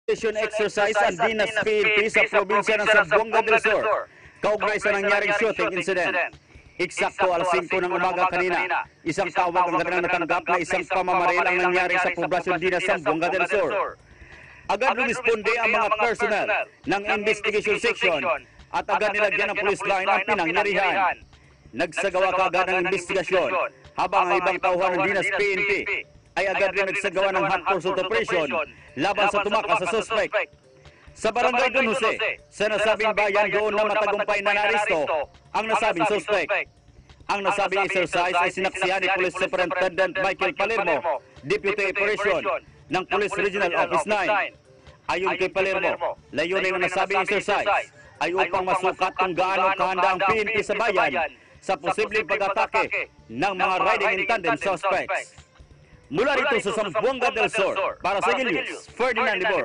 exercise ang Dinas PNP sa probinsya ng Zamboanga del Sur kaugnay sa nangyaring shooting incident. Eksakto alas 5 ng umaga kanina, isang tawag ang kanilang natanggap na isang pamamaril ang nangyari sa poblasyon Dinas, Zamboanga del Sur. Agad lumisponde ang mga personnel ng investigation section at agad nilagyan ng police line ang pinangyarihan. Nagsagawa kaagad ng investigasyon habang ang ibang tauhan ng Dinas PNP ay agad rin nagsagawa ng hot pursuit operation laban sa tumakas sa suspect. Sa barangay Don Jose, sa nasabing bayan doon na matagumpay na naristo ang nasabing suspect. Ang nasabing exercise ay sinaksihan ni Police Superintendent Michael Palermo, Deputy Operation ng Police Regional Office 9. Ayon kay Palermo, layunin ng nasabing exercise ay upang masukat kung gaano kahanda ang PNP sa bayan sa posibleng pag-atake ng mga riding in tandem suspects. Mula rito sa Zamboanga del Sur, para sa News, Ferdinand Libor.